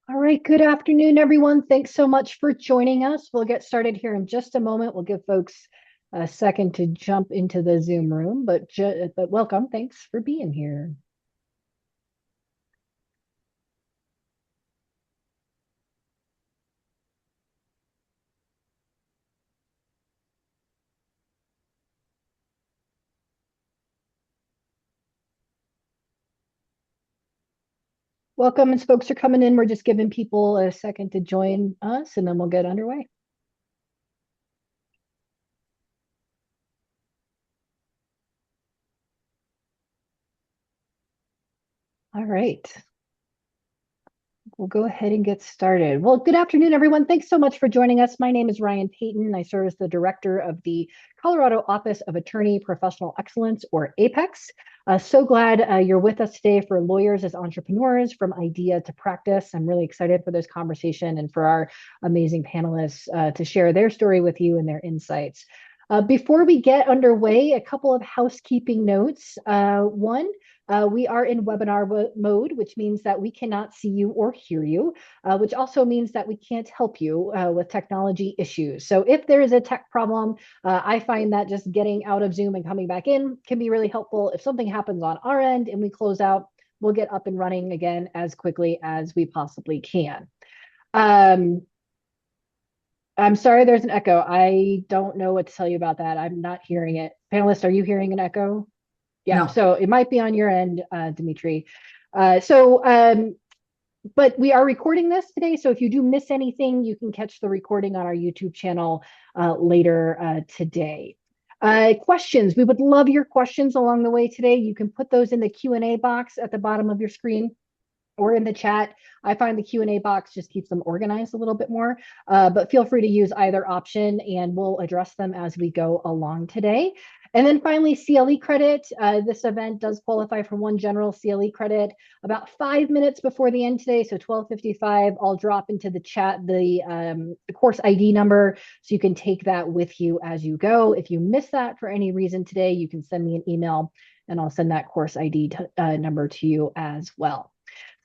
All right, good afternoon, everyone. Thanks so much for joining us. We'll get started here in just a moment. We'll give folks a second to jump into the Zoom room, but welcome. Thanks for being here. Welcome as folks are coming in. We're just giving people a second to join us, and then we'll get underway. All right. We'll go ahead and get started. Well, good afternoon, everyone. Thanks so much for joining us. My name is Ryan Payton. I serve as the director of the Colorado Office of Attorney Professional Excellence, or APEX. So glad you're with us today for Lawyers as Entrepreneurs from Idea to Practice. I'm really excited for this conversation and for our amazing panelists to share their story with you and their insights. Before we get underway, a couple of housekeeping notes. One, we are in webinar mode, which means that we cannot see you or hear you, which also means that we can't help you with technology issues. So if there is a tech problem, I find that just getting out of Zoom and coming back in can be really helpful. If something happens on our end and we close out, we'll get up and running again as quickly as we possibly can. Um, I'm sorry, there's an echo. I don't know what to tell you about that. I'm not hearing it. Panelists, are you hearing an echo? Yeah, No. so it might be on your end, Dimitri. So, but we are recording this today. So if you do miss anything, you can catch the recording on our YouTube channel later today. Questions. We would love your questions along the way today. You can put those in the Q&A box at the bottom of your screen or in the chat. I find the Q&A box just keeps them organized a little bit more, but feel free to use either option and we'll address them as we go along today. And then finally, CLE credit. This event does qualify for one general CLE credit. About 5 minutes before the end today, so 12:55, I'll drop into the chat the course ID number so you can take that with you as you go. If you miss that for any reason today, you can send me an email and I'll send that course ID number to you as well.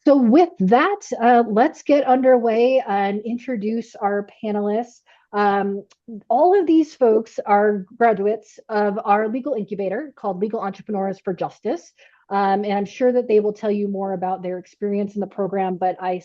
So with that, let's get underway and introduce our panelists. Um, all of these folks are graduates of our legal incubator called Legal Entrepreneurs for Justice. And I'm sure that they will tell you more about their experience in the program, but I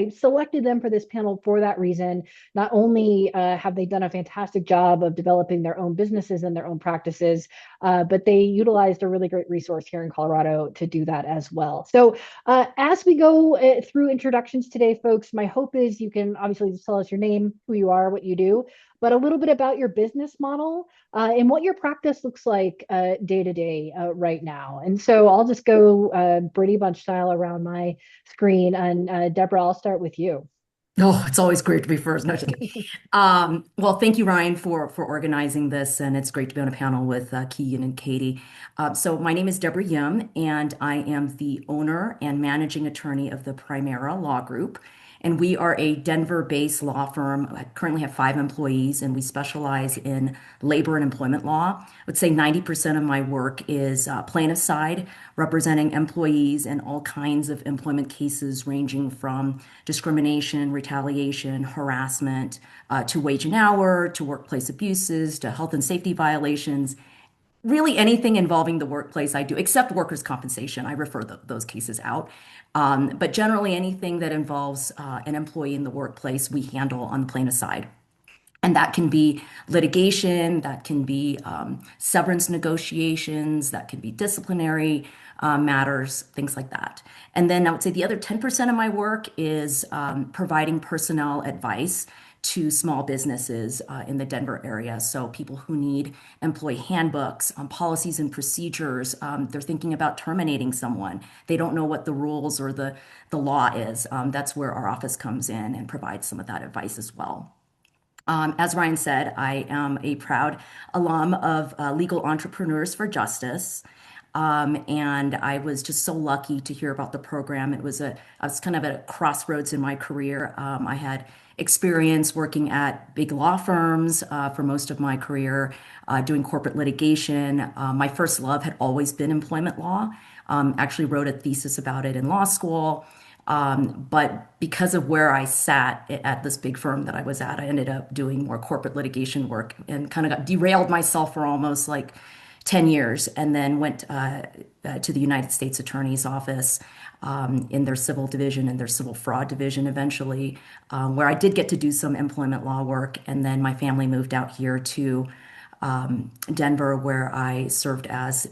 selected them for this panel for that reason. Not only have they done a fantastic job of developing their own businesses and their own practices, but they utilized a really great resource here in Colorado to do that as well. So as we go through introductions today, folks, my hope is you can obviously just tell us your name, who you are, what you do, but a little bit about your business model and what your practice looks like day to day right now. And so I'll just go Brady Bunch style around my screen. And Deborah, I'll start with you. Oh, it's always great to be first. No, just kidding. Well, thank you, Ryan, for organizing this, and it's great to be on a panel with Keegan and Katie. So my name is Deborah Yim, and I am the owner and managing attorney of the Primera Law Group. And we are a Denver-based law firm. I currently have 5 employees, and we specialize in labor and employment law. I would say 90% of my work is plaintiff side, representing employees in all kinds of employment cases, ranging from discrimination, retaliation, harassment, to wage and hour, to workplace abuses, to health and safety violations. Really anything involving the workplace I do, except workers' compensation. I refer those cases out. But generally, anything that involves an employee in the workplace, we handle on the plaintiff side. And that can be litigation, that can be severance negotiations, that can be disciplinary matters, things like that. And then I would say the other 10% of my work is providing personnel advice to small businesses in the Denver area. So people who need employee handbooks, policies and procedures. They're thinking about terminating someone. They don't know what the rules or the law is. That's where our office comes in and provides some of that advice as well. As Ryan said, I am a proud alum of Legal Entrepreneurs for Justice. And I was just so lucky to hear about the program. I was kind of at a crossroads in my career. I had experience working at big law firms for most of my career, doing corporate litigation. My first love had always been employment law. Actually wrote a thesis about it in law school. But because of where I sat at this big firm that I was at, I ended up doing more corporate litigation work and kind of got derailed myself for almost like 10 years and then went to the United States Attorney's Office in their civil division and their civil fraud division eventually, where I did get to do some employment law work. And then my family moved out here to Denver, where I served as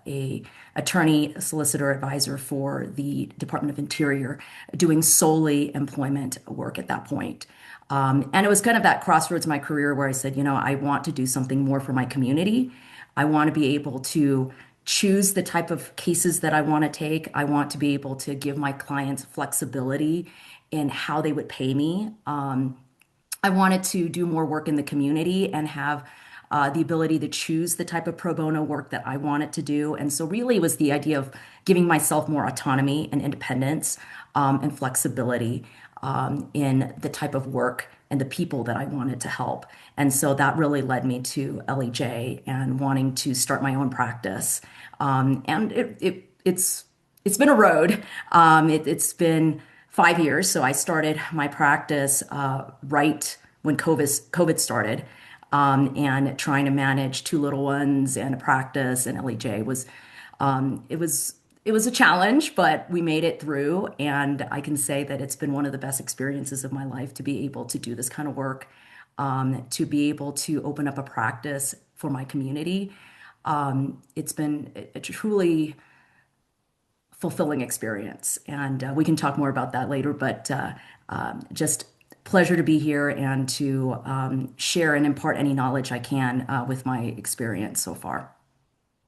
a attorney solicitor advisor for the Department of Interior, doing solely employment work at that point. And it was kind of that crossroads in my career where I said, you know, I want to do something more for my community. I want to be able to choose the type of cases that I want to take. I want to be able to give my clients flexibility in how they would pay me. I wanted to do more work in the community and have the ability to choose the type of pro bono work that I wanted to do. And so, really, it was the idea of giving myself more autonomy and independence and flexibility in the type of work and the people that I wanted to help. And so that really led me to LEJ and wanting to start my own practice. And it's been a road. It's been 5 years. So I started my practice right when COVID started, and trying to manage two little ones and a practice and LEJ it was a challenge, but we made it through. And I can say that it's been one of the best experiences of my life to be able to do this kind of work, to be able to open up a practice for my community. It's been a truly fulfilling experience. And we can talk more about that later, but just pleasure to be here and to share and impart any knowledge I can with my experience so far.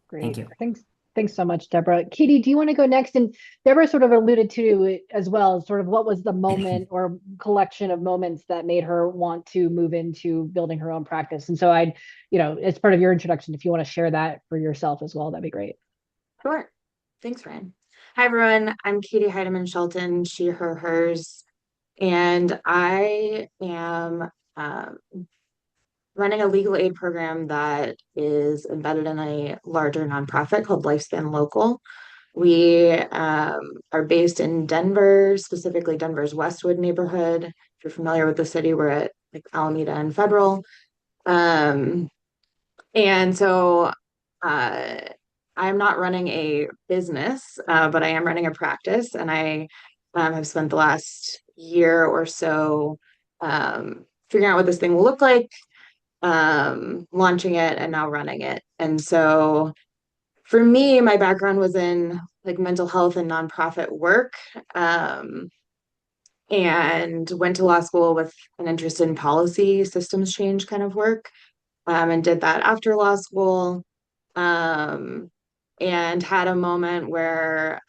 Thank Great. you. Thanks so much, Deborah. Katie, do you want to go next? And Deborah sort of alluded to it as well, sort of what was the moment or collection of moments that made her want to move into building her own practice. And so as part of your introduction, if you want to share that for yourself as well, that'd be great. Sure. Thanks, Ryan. Hi, everyone. I'm Katie Heidemann Shelton, she, her, hers, and I am running a legal aid program that is embedded in a larger nonprofit called Lifespan Local. We are based in Denver, specifically Denver's Westwood neighborhood. If you're familiar with the city, we're at like Alameda and Federal. Um, and so uh, I'm not running a business, but I am running a practice, and I have spent the last year or so figuring out what this thing will look like, launching it, and now running it. And so for me, my background was in like mental health and nonprofit work, um, and went to law school with an interest in policy systems change kind of work, and did that after law school, um, and had a moment where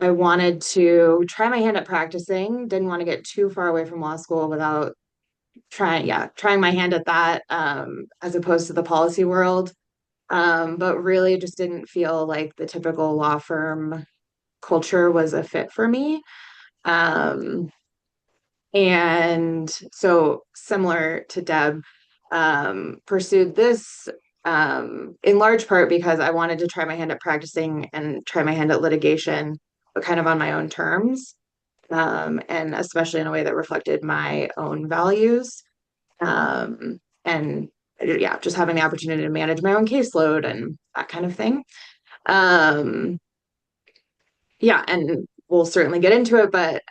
I wanted to try my hand at practicing, didn't want to get too far away from law school without trying my hand at that, as opposed to the policy world. But really just didn't feel like the typical law firm culture was a fit for me. Um, and so similar to Deb, pursued this in large part because I wanted to try my hand at practicing and try my hand at litigation, but kind of on my own terms, and especially in a way that reflected my own values. And yeah, just having the opportunity to manage my own caseload and that kind of thing. Um, yeah, and we'll certainly get into it, but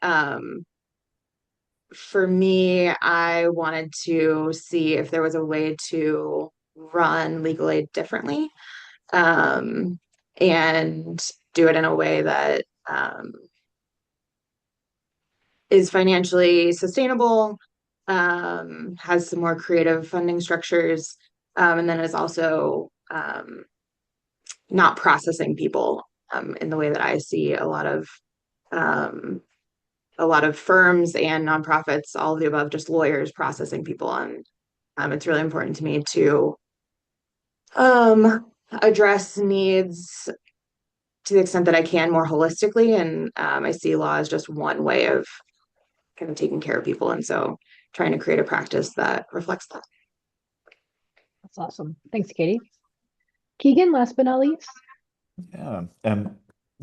for me, I wanted to see if there was a way to run legal aid differently, um, and do it in a way that is financially sustainable, has some more creative funding structures, and then is also not processing people in the way that I see um, a lot of firms and nonprofits, all of the above, just lawyers processing people. And it's really important to me to address needs to the extent that I can more holistically. And I see law as just one way of kind of taking care of people. And so trying to create a practice that reflects that. That's awesome. Thanks, Katie. Keegan, last but not least. Yeah.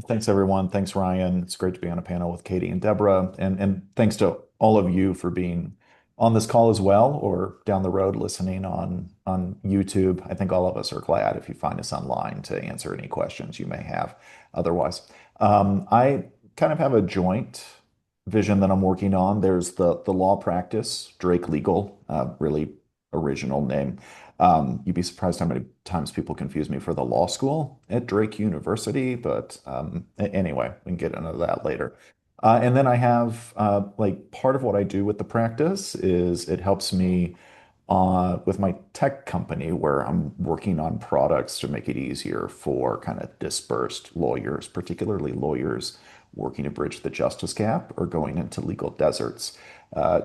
Thanks, everyone. Thanks, Ryan. It's great to be on a panel with Katie and Deborah. And thanks to all of you for being on this call as well, or down the road listening on YouTube. I think all of us are glad if you find us online to answer any questions you may have otherwise. I kind of have a joint vision that I'm working on. There's the law practice, Drake Legal, really original name. You'd be surprised how many times people confuse me for the law school at Drake University, but anyway, we can get into that later. And then I have like part of what I do with the practice is it helps me with my tech company where I'm working on products to make it easier for kind of dispersed lawyers, particularly lawyers working to bridge the justice gap or going into legal deserts,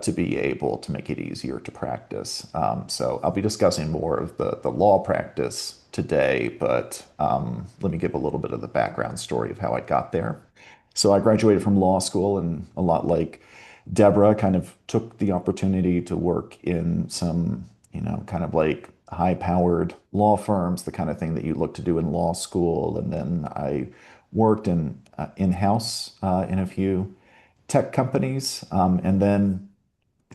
to be able to make it easier to practice. So I'll be discussing more of the law practice today, but let me give a little bit of the background story of how I got there. So I graduated from law school, and a lot like Deborah, kind of took the opportunity to work in some, kind of like high-powered law firms, the kind of thing that you look to do in law school. And then I worked in-house in a few tech companies. And then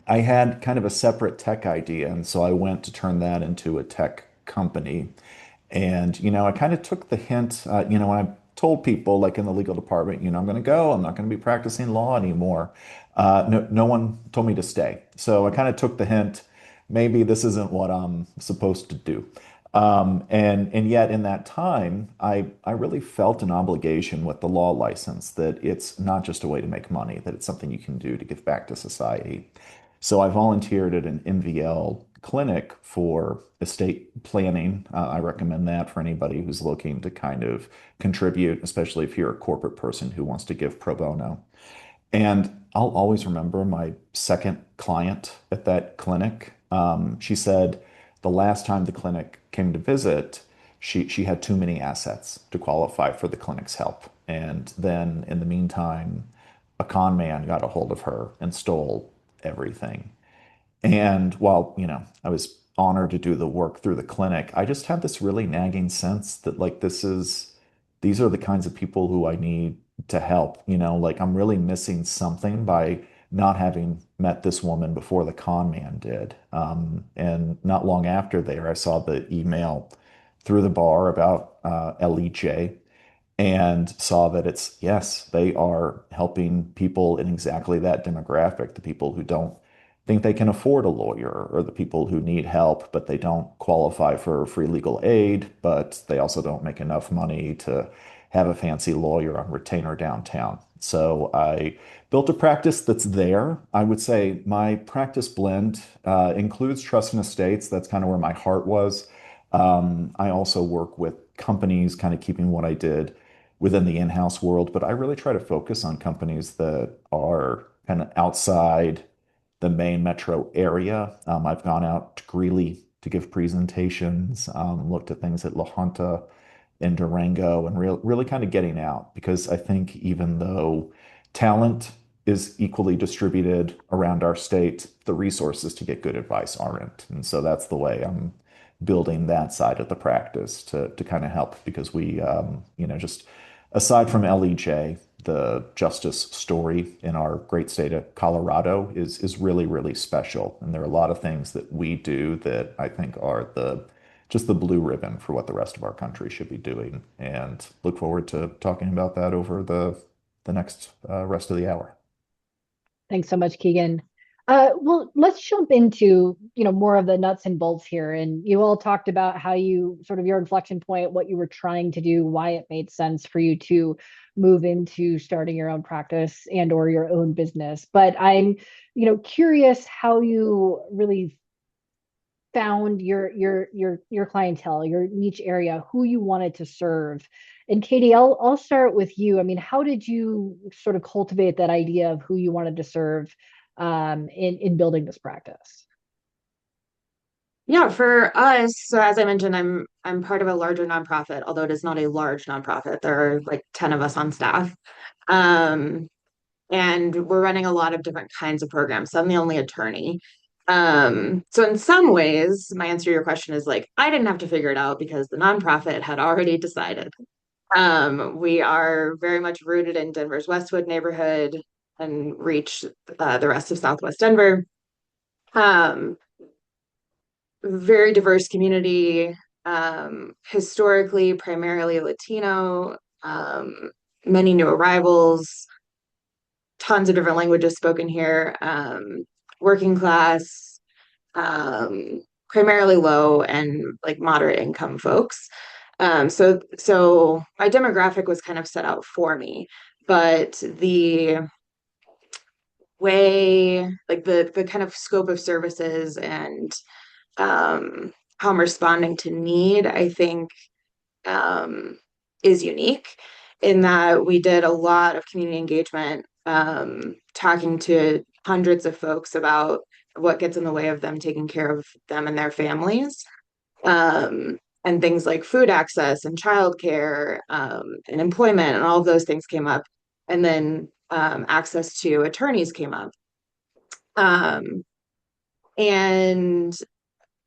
I had kind of a separate tech idea, and so I went to turn that into a tech company. And, I kind of took the hint, when I told people, like in the legal department, I'm going to go, I'm not going to be practicing law anymore. No one told me to stay. So I kind of took the hint, maybe this isn't what I'm supposed to do. And yet in that time, I really felt an obligation with the law license that it's not just a way to make money, that it's something you can do to give back to society. So I volunteered at an MVL clinic for estate planning. I recommend that for anybody who's looking to kind of contribute, especially if you're a corporate person who wants to give pro bono. And I'll always remember my second client at that clinic. She said the last time the clinic came to visit, she had too many assets to qualify for the clinic's help. And then in the meantime, a con man got a hold of her and stole everything. And while, I was honored to do the work through the clinic, I just had this really nagging sense that like these are the kinds of people who I need to help, like I'm really missing something by not having met this woman before the con man did. And not long after there, I saw the email through the bar about LEJ and saw that it's, yes, they are helping people in exactly that demographic, the people who don't think they can afford a lawyer, or the people who need help, but they don't qualify for free legal aid, but they also don't make enough money to have a fancy lawyer on retainer downtown. So I built a practice that's there. I would say my practice blend includes trust and estates. That's kind of where my heart was. I also work with companies, kind of keeping what I did within the in-house world, but I really try to focus on companies that are kind of outside the main metro area. I've gone out to Greeley to give presentations, looked at things at La Junta in Durango, and really kind of getting out because I think even though talent is equally distributed around our state, the resources to get good advice aren't. And so that's the way I'm building that side of the practice to kind of help because we, just aside from LEJ, the justice story in our great state of Colorado is really, really special. And there are a lot of things that we do that I think are just the blue ribbon for what the rest of our country should be doing. And look forward to talking about that over the next rest of the hour. Thanks so much, Keegan. Well, let's jump into, more of the nuts and bolts here. And you all talked about how you sort of your inflection point, what you were trying to do, why it made sense for you to move into starting your own practice and or your own business. But I'm, curious how you really found your clientele, your niche area, who you wanted to serve. And Katie, I'll start with you. I mean, how did you sort of cultivate that idea of who you wanted to serve in building this practice? Yeah, for us, so as I mentioned, I'm part of a larger nonprofit, although it is not a large nonprofit. There are like 10 of us on staff. Um, and we're running a lot of different kinds of programs. So I'm the only attorney. So in some ways, my answer to your question is like, I didn't have to figure it out because the nonprofit had already decided. We are very much rooted in Denver's Westwood neighborhood and reach the rest of Southwest Denver. Um, Very diverse community, historically primarily Latino, many new arrivals, tons of different languages spoken here, working class, um, primarily low and like moderate income folks. So my demographic was kind of set out for me, but the way, like the kind of scope of services and how I'm responding to need, I think um, is unique in that we did a lot of community engagement, talking to hundreds of folks about what gets in the way of them taking care of them and their families. And things like food access and childcare, and employment and all of those things came up. And then access to attorneys came up. Um, and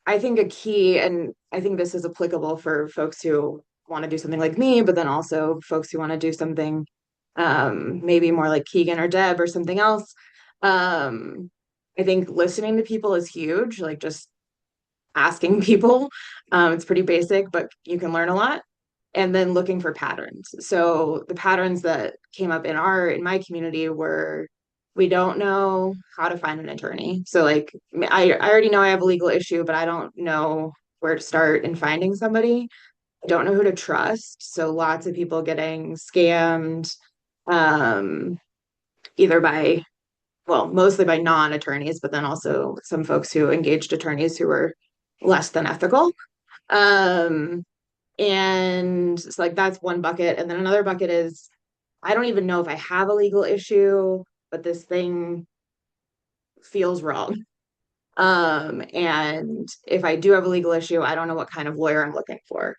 I think a key, and I think this is applicable for folks who want to do something like me, but then also folks who want to do something maybe more like Keegan or Deb or something else. Um, I think listening to people is huge, like just asking people. It's pretty basic, but you can learn a lot. And then looking for patterns. So the patterns that came up in my community were we don't know how to find an attorney. So like I already know I have a legal issue, but I don't know where to start in finding somebody. I don't know who to trust. So lots of people getting scammed, um, either by, well, mostly by non-attorneys, but then also some folks who engaged attorneys who were less than ethical. Um, and it's like that's one bucket. And then another bucket is I don't even know if I have a legal issue, but this thing feels wrong. And if I do have a legal issue, I don't know what kind of lawyer I'm looking for.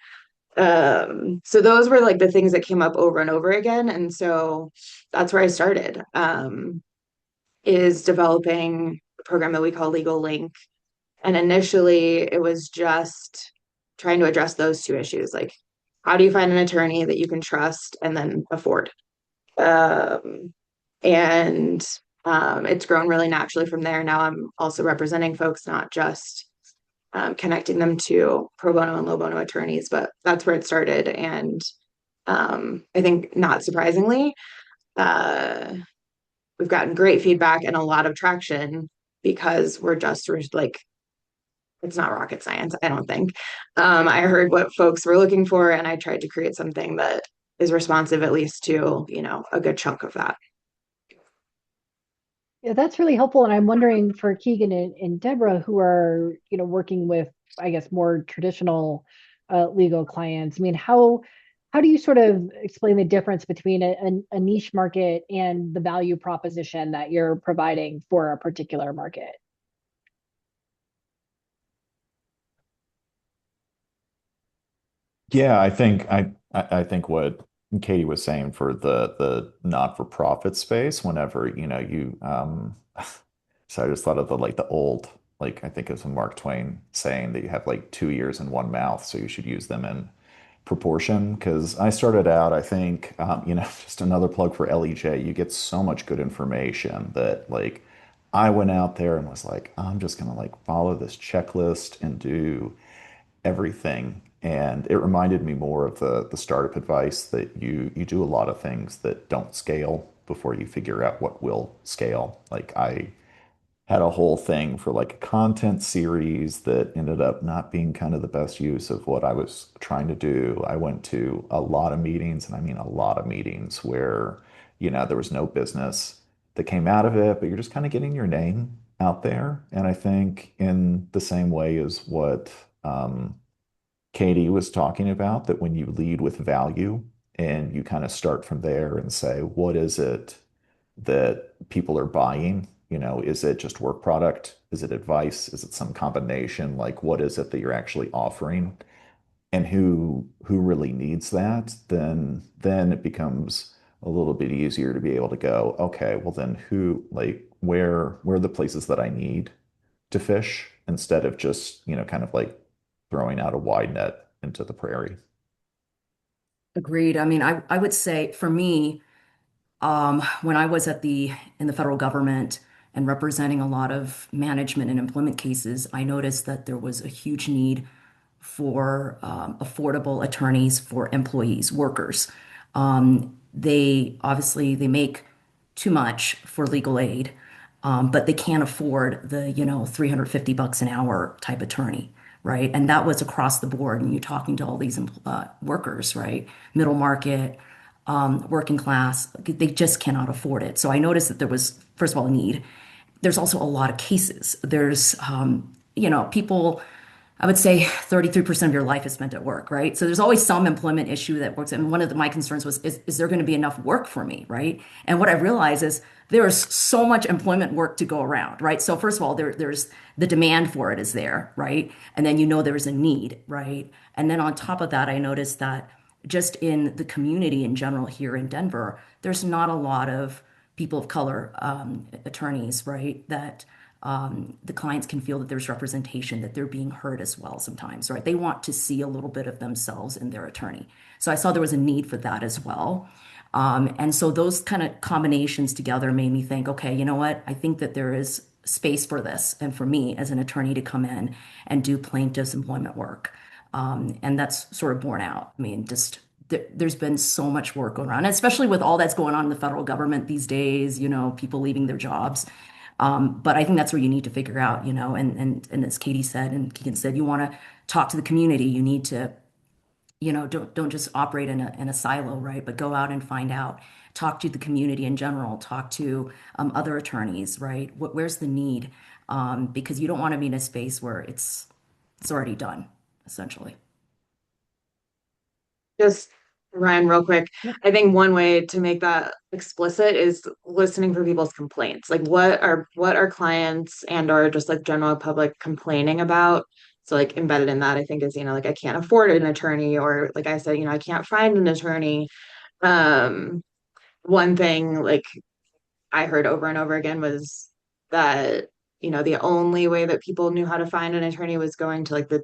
So those were like the things that came up over and over again. And so that's where I started, is developing a program that we call Legal Link. And initially it was just trying to address those two issues. Like, how do you find an attorney that you can trust and then afford? Um, and It's grown really naturally from there. Now I'm also representing folks, not just connecting them to pro bono and low bono attorneys, but that's where it started. And I think not surprisingly, uh, we've gotten great feedback and a lot of traction because we're just like, it's not rocket science, I don't think. I heard what folks were looking for, and I tried to create something that is responsive at least to, a good chunk of that. Yeah, that's really helpful. And I'm wondering for Keegan and Deborah, who are, working with, I guess, more traditional legal clients. I mean, how do you sort of explain the difference between a niche market and the value proposition that you're providing for a particular market? Yeah, I think what Katie was saying for the not-for-profit space, whenever, you so I just thought of the old, like I think it was a Mark Twain saying that you have like two ears and one mouth, so you should use them in proportion. Because I started out, I think, just another plug for LEJ, you get so much good information that like I went out there and was like, I'm just gonna like follow this checklist and do everything. And it reminded me more of the startup advice that you do a lot of things that don't scale before you figure out what will scale. Like I had a whole thing for like a content series that ended up not being kind of the best use of what I was trying to do. I went to a lot of meetings, and I mean a lot of meetings where, there was no business that came out of it, but you're just kind of getting your name out there. And I think in the same way as what Katie was talking about, that when you lead with value and you kind of start from there and say, what is it that people are buying? Is it just work product? Is it advice? Is it some combination? Like, what is it that you're actually offering? And who really needs that? Then it becomes a little bit easier to be able to go, okay, well then where are the places that I need to fish instead of just, kind of like throwing out a wide net into the prairie. Agreed. I mean, I would say for me, when I was in the federal government and representing a lot of management and employment cases, I noticed that there was a huge need for affordable attorneys for employees, workers. They obviously they make too much for legal aid, but they can't afford the, 350 bucks an hour type attorney, right? And that was across the board. And you're talking to all these workers, right? Middle market, working class, they just cannot afford it. So I noticed that there was, first of all, a need. There's also a lot of cases. There's, people, I would say 33% of your life is spent at work, right? So there's always some employment issue that works. And one of my concerns was, is there going to be enough work for me, right? And what I realized is there is so much employment work to go around, right? So first of all, there's the demand for it is there, right? And then there's a need, right? And then on top of that, I noticed that just in the community in general here in Denver, there's not a lot of people of color attorneys, right? That the clients can feel that there's representation, that they're being heard as well sometimes, right? They want to see a little bit of themselves in their attorney. So I saw there was a need for that as well. And so those kind of combinations together made me think, okay, you know what? I think that there is space for this and for me as an attorney to come in and do plaintiff's employment work. And that's sort of borne out. I mean, just there's been so much work going on, especially with all that's going on in the federal government these days, people leaving their jobs. But I think that's where you need to figure out, and as Katie said, and Keegan said, you want to talk to the community. You need to, don't just operate in a silo, right? But go out and find out, talk to the community in general, talk to other attorneys, right? Where's the need? Because you don't want to be in a space where it's already done, essentially. Just Ryan, real quick. Yep. I think one way to make that explicit is listening for people's complaints. Like what are clients and or just like general public complaining about? So like embedded in that, I think is, like I can't afford an attorney, or like I said, I can't find an attorney. Um, One thing like I heard over and over again was that, the only way that people knew how to find an attorney was going to like the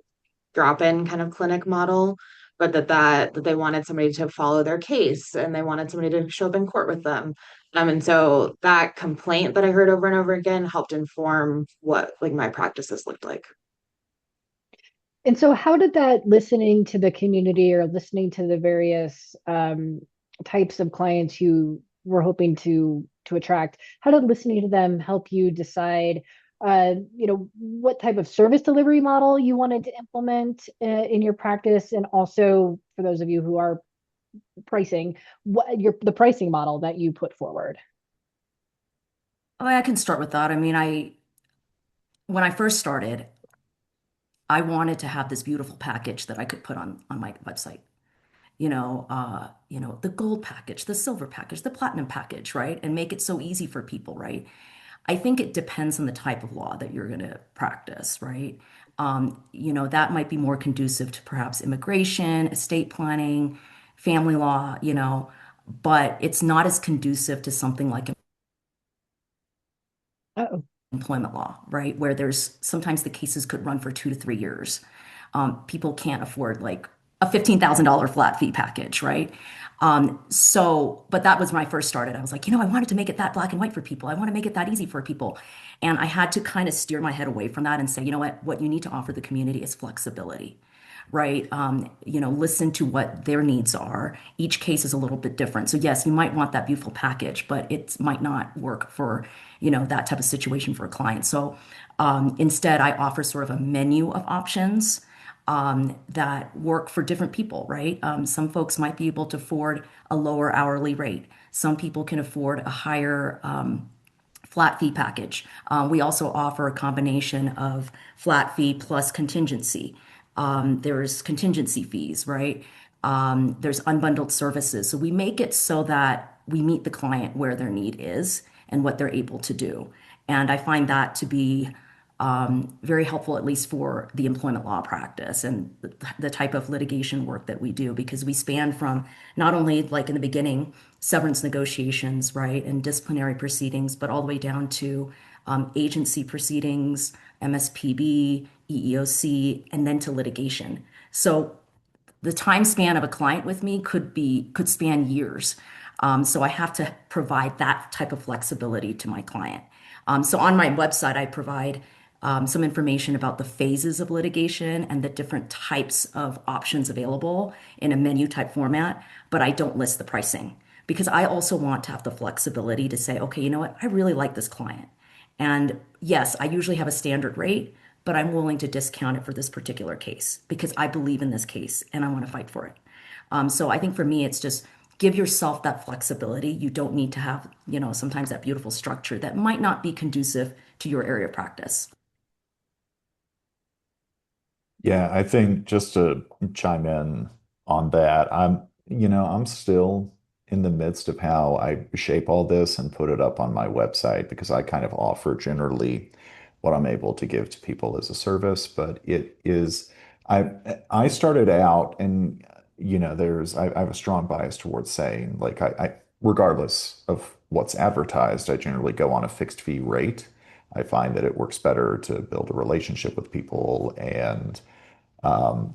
drop-in kind of clinic model, but that they wanted somebody to follow their case and they wanted somebody to show up in court with them. And so that complaint that I heard over and over again helped inform what like my practices looked like. And so, how did that listening to the community or listening to the various types of clients you were hoping to attract, how did listening to them help you decide, what type of service delivery model you wanted to implement in your practice, and also for those of you who are pricing, the pricing model that you put forward? Oh, I can start with that. I mean, when I first started, I wanted to have this beautiful package that I could put on my website. The gold package, the silver package, the platinum package, right? And make it so easy for people, right? I think it depends on the type of law that you're going to practice, right? That might be more conducive to perhaps immigration, estate planning, family law, but it's not as conducive to something like Oh, employment law, right? Where there's sometimes the cases could run for 2 to 3 years. People can't afford like a $15,000 flat fee package, right? But that was when I first started. I was like, I wanted to make it that black and white for people. I want to make it that easy for people. And I had to kind of steer my head away from that and say, what you need to offer the community is flexibility, right? Listen to what their needs are. Each case is a little bit different. So yes, you might want that beautiful package, but it might not work for, that type of situation for a client. So instead, I offer sort of a menu of options that work for different people, right? Some folks might be able to afford a lower hourly rate. Some people can afford a higher flat fee package. We also offer a combination of flat fee plus contingency. There's contingency fees, right? There's unbundled services. So we make it so that we meet the client where their need is and what they're able to do. And I find that to be very helpful, at least for the employment law practice and the type of litigation work that we do, because we span from not only like in the beginning, severance negotiations, right, and disciplinary proceedings, but all the way down to agency proceedings, MSPB, EEOC, and then to litigation. So the time span of a client with me could span years. So I have to provide that type of flexibility to my client. So on my website, I provide some information about the phases of litigation and the different types of options available in a menu type format, but I don't list the pricing because I also want to have the flexibility to say, okay, you know what? I really like this client. And yes, I usually have a standard rate, but I'm willing to discount it for this particular case because I believe in this case and I want to fight for it. So I think for me, it's just give yourself that flexibility. You don't need to have, sometimes that beautiful structure that might not be conducive to your area of practice. Yeah, I think just to chime in on that, I'm still in the midst of how I shape all this and put it up on my website because I kind of offer generally what I'm able to give to people as a service, but it is I started out and I have a strong bias towards saying like I regardless of what's advertised, I generally go on a fixed fee rate. I find that it works better to build a relationship with people and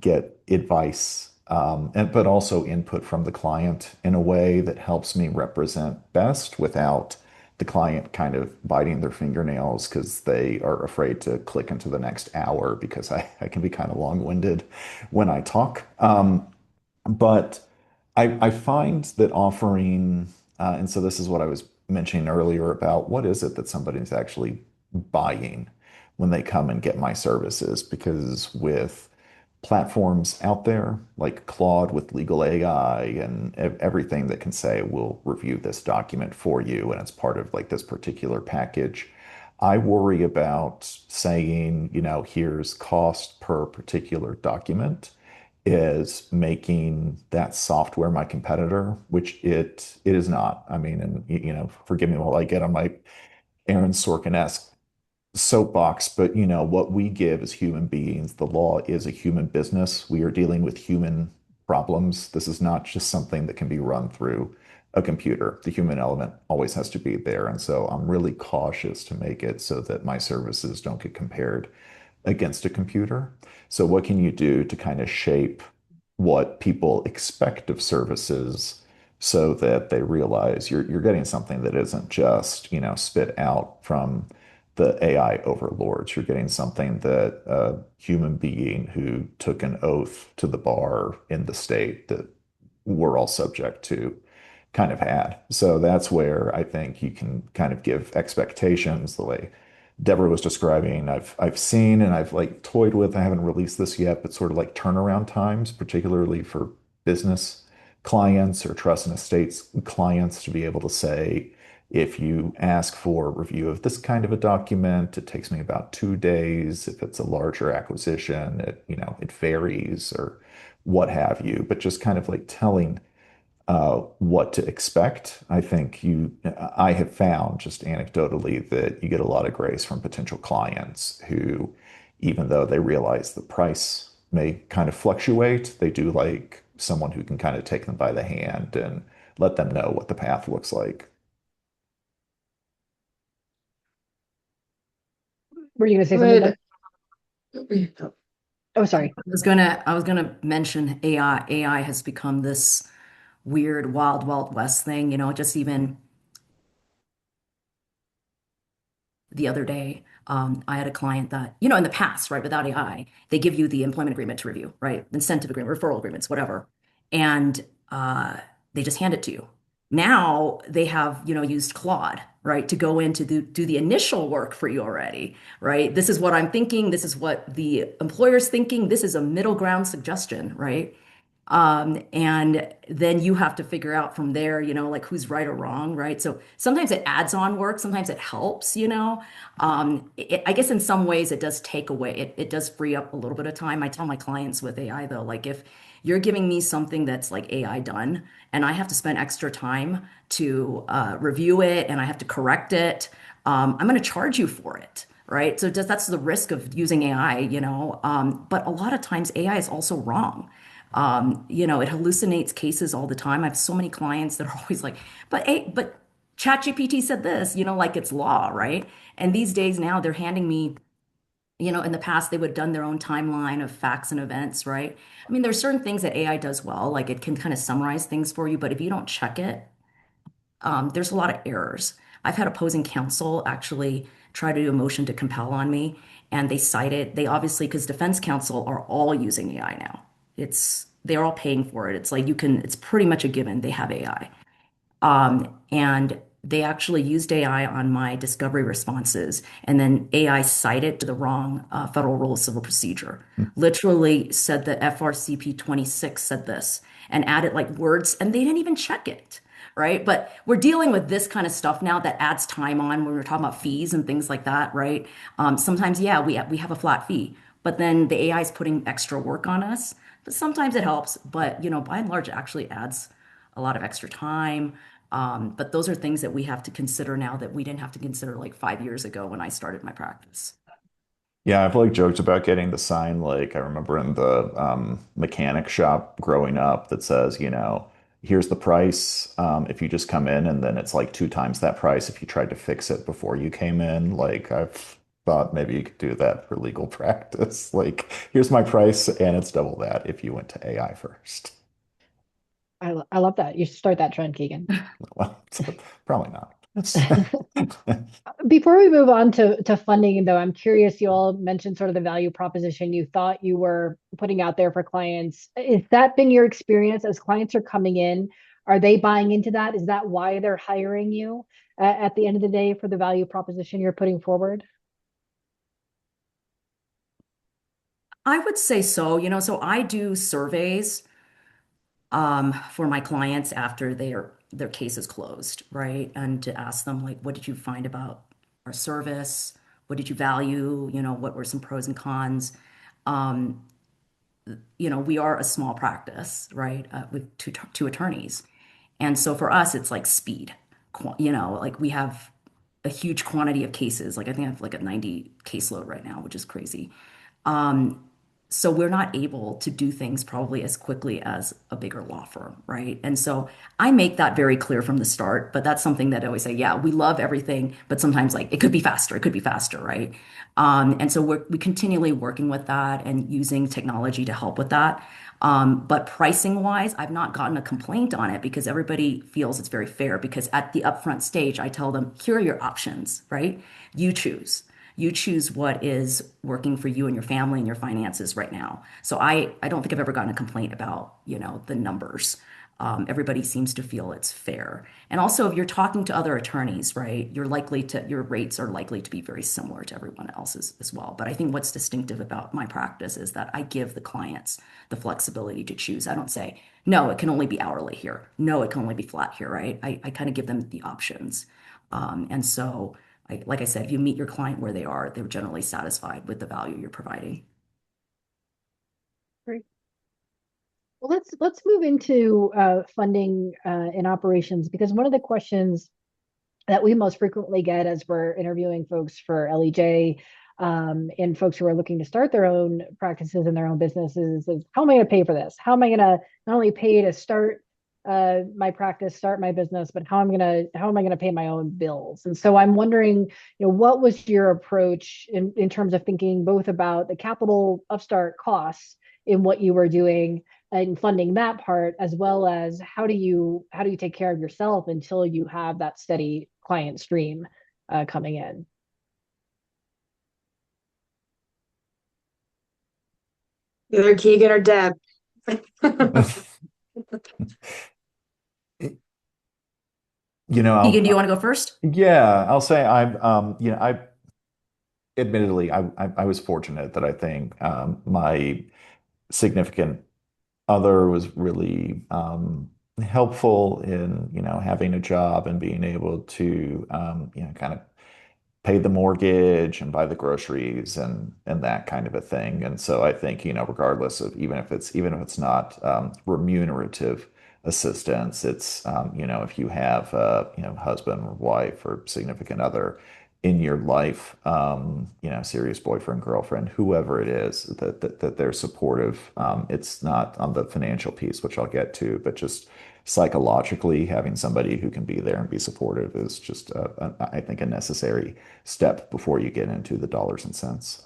get advice, but also input from the client in a way that helps me represent best without the client kind of biting their fingernails because they are afraid to click into the next hour because I can be kind of long-winded when I talk. But I find that offering, and so this is what I was mentioning earlier about what is it that somebody's actually buying when they come and get my services? Because with platforms out there like Claude with legal AI and everything that can say, we'll review this document for you and it's part of like this particular package. I worry about saying, here's cost per particular document is making that software my competitor, which it is not. I mean, and forgive me while I get on my Aaron Sorkin-esque soapbox, but what we give as human beings, the law is a human business. We are dealing with human problems. This is not just something that can be run through a computer. The human element always has to be there. And so I'm really cautious to make it so that my services don't get compared against a computer. So what can you do to kind of shape what people expect of services so that they realize you're getting something that isn't just, spit out from the AI overlords. You're getting something that a human being who took an oath to the bar in the state that we're all subject to kind of had. So that's where I think you can kind of give expectations the way Deborah was describing. I've seen and I've like toyed with, I haven't released this yet, but sort of like turnaround times, particularly for business clients or trust and estates clients to be able to say, if you ask for a review of this kind of a document, it takes me about 2 days. If it's a larger acquisition, it varies or what have you. But just kind of like telling what to expect. I have found just anecdotally that you get a lot of grace from potential clients who, even though they realize the price may kind of fluctuate, they do like someone who can kind of take them by the hand and let them know what the path looks like. Were you going to say something, Would Deb? Oh, sorry. I was gonna mention AI. AI has become this weird wild, wild west thing, just even the other day, I had a client that, in the past, right, without AI, they give you the employment agreement to review, right? Incentive agreement, referral agreements, whatever. And they just hand it to you. Now they have, used Claude, right, to go in to do the initial work for you already, right? This is what I'm thinking. This is what the employer's thinking. This is a middle ground suggestion, right? And then you have to figure out from there, like who's right or wrong, right? So sometimes it adds on work, sometimes it helps, I guess in some ways it does take away, it does free up a little bit of time. I tell my clients with AI though, like if you're giving me something that's like AI done and I have to spend extra time to review it and I have to correct it, I'm going to charge you for it. Right. So just that's the risk of using AI, but a lot of times AI is also wrong. It hallucinates cases all the time. I have so many clients that are always like, but ChatGPT said this, like it's law, right? And these days now they're handing me In the past, they would have done their own timeline of facts and events, right? I mean, there's certain things that AI does well, like it can kind of summarize things for you, but if you don't check it, there's a lot of errors. I've had opposing counsel actually try to do a motion to compel on me, and they obviously, because defense counsel are all using AI now. They're all paying for it. It's like it's pretty much a given they have AI. And they actually used AI on my discovery responses, and then AI cited to the wrong Federal Rule of Civil Procedure. Literally said that FRCP 26 said this and added like words, and they didn't even check it, right? But we're dealing with this kind of stuff now that adds time on when we're talking about fees and things like that, right? Sometimes, yeah, we have a flat fee, but then the AI is putting extra work on us. But sometimes it helps, but by and large, it actually adds a lot of extra time. But those are things that we have to consider now that we didn't have to consider like 5 years ago when I started my practice. Yeah, I've like joked about getting the sign like I remember in the mechanic shop growing up that says, here's the price if you just come in, and then it's like 2 times that price if you tried to fix it before you came in. Like I've thought maybe you could do that for legal practice. Like here's my price and it's double that if you went to AI first. I love that. You should start that trend, Keegan. Well, probably not. Before we move on to funding, though, I'm curious, you all mentioned sort of the value proposition you thought you were putting out there for clients. Has that been your experience as clients are coming in? Are they buying into that? Is that why they're hiring you at the end of the day for the value proposition you're putting forward? I would say so. So I do surveys for my clients after their case is closed, right? And to ask them like, what did you find about our service? What did you value? What were some pros and cons? Um, we are a small practice, right? With two attorneys. And so for us, it's like speed. Like we have a huge quantity of cases. Like I think I have like a 90 caseload right now, which is crazy. Um, so we're not able to do things probably as quickly as a bigger law firm, right? And so I make that very clear from the start, but that's something that I always say, yeah, we love everything, but sometimes like it could be faster, right? And so we continually working with that and using technology to help with that. But pricing wise, I've not gotten a complaint on it because everybody feels it's very fair because at the upfront stage, I tell them, here are your options, right? You choose. You choose what is working for you and your family and your finances right now. So I don't think I've ever gotten a complaint about, the numbers. Everybody seems to feel it's fair. And also, if you're talking to other attorneys, right, your rates are likely to be very similar to everyone else's as well. But I think what's distinctive about my practice is that I give the clients the flexibility to choose. I don't say, no, it can only be hourly here. No, it can only be flat here, right? I kind of give them the options. And so, like I said, if you meet your client where they are, they're generally satisfied with the value you're providing. Great. Well, let's move into funding and operations because one of the questions that we most frequently get as we're interviewing folks for LEJ and folks who are looking to start their own practices and their own businesses is how am I going to pay for this? How am I going to not only pay to start my practice, start my business, but how am I going to pay my own bills? And so I'm wondering, what was your approach in terms of thinking both about the capital upstart costs in what you were doing and funding that part, as well as how do you take care of yourself until you have that steady client stream coming in? Either Keegan or Deb. Keegan, do you want to go first? Yeah, I'll say I admittedly I was fortunate that I think my significant other was really helpful in having a job and being able to kind of pay the mortgage and buy the groceries and that kind of a thing. And so I think, regardless of even if it's not remunerative assistance, it's if you have husband or wife or significant other in your life, serious boyfriend, girlfriend, whoever it is, that they're supportive. It's not on the financial piece, which I'll get to, but just psychologically having somebody who can be there and be supportive is just I think a necessary step before you get into the dollars and cents.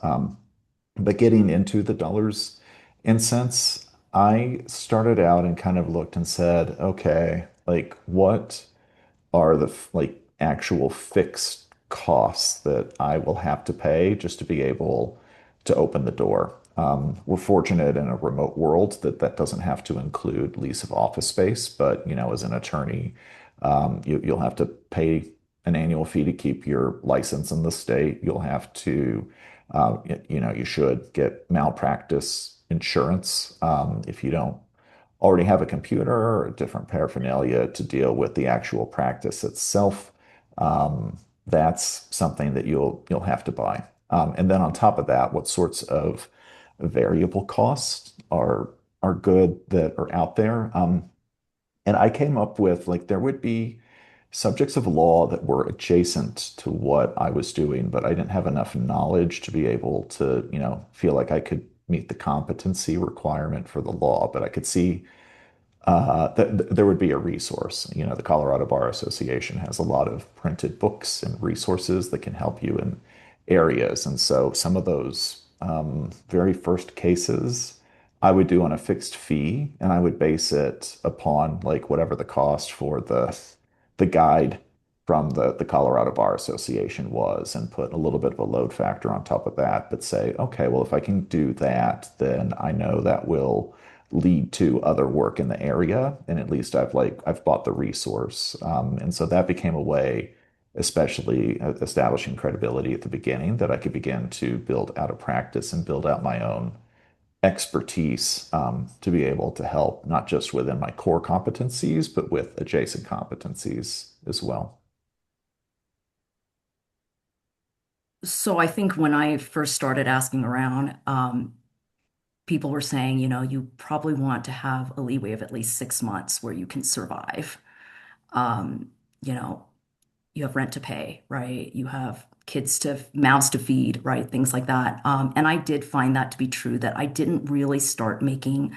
But getting into the dollars and cents, I started out and kind of looked and said, okay, like what are the like actual fixed costs that I will have to pay just to be able to open the door. We're fortunate in a remote world that that doesn't have to include lease of office space, but as an attorney, you'll have to pay an annual fee to keep your license in the state. You'll have to, you should get malpractice insurance if you don't already have a computer or different paraphernalia to deal with the actual practice itself. That's something that you'll have to buy. And then on top of that, what sorts of variable costs are good that are out there? And I came up with like there would be subjects of law that were adjacent to what I was doing, but I didn't have enough knowledge to be able to, feel like I could meet the competency requirement for the law. But I could see that there would be a resource. The Colorado Bar Association has a lot of printed books and resources that can help you in areas. And so some of those very first cases I would do on a fixed fee, and I would base it upon like whatever the cost for the guide from the Colorado Bar Association was, and put a little bit of a load factor on top of that, but say, okay, well, if I can do that, then I know that will lead to other work in the area, and at least I've bought the resource, and so that became a way, especially establishing credibility at the beginning, that I could begin to build out a practice and build out my own expertise to be able to help not just within my core competencies, but with adjacent competencies as well. So I think when I first started asking around, people were saying, you probably want to have a leeway of at least 6 months where you can survive. Um, you know, you have rent to pay, right? You have kids to mouths to feed, right? Things like that. And I did find that to be true, that I didn't really start making,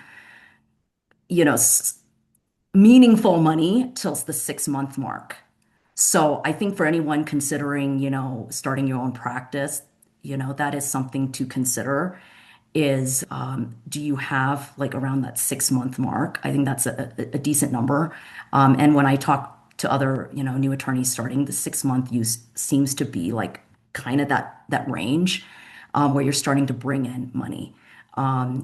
you know, s meaningful money till the 6 month mark. So I think for anyone considering, starting your own practice, that is something to consider is do you have like around that 6 month mark? I think that's a decent number. And when I talk to other, new attorneys starting, the 6 month use seems to be like kind of that range where you're starting to bring in money.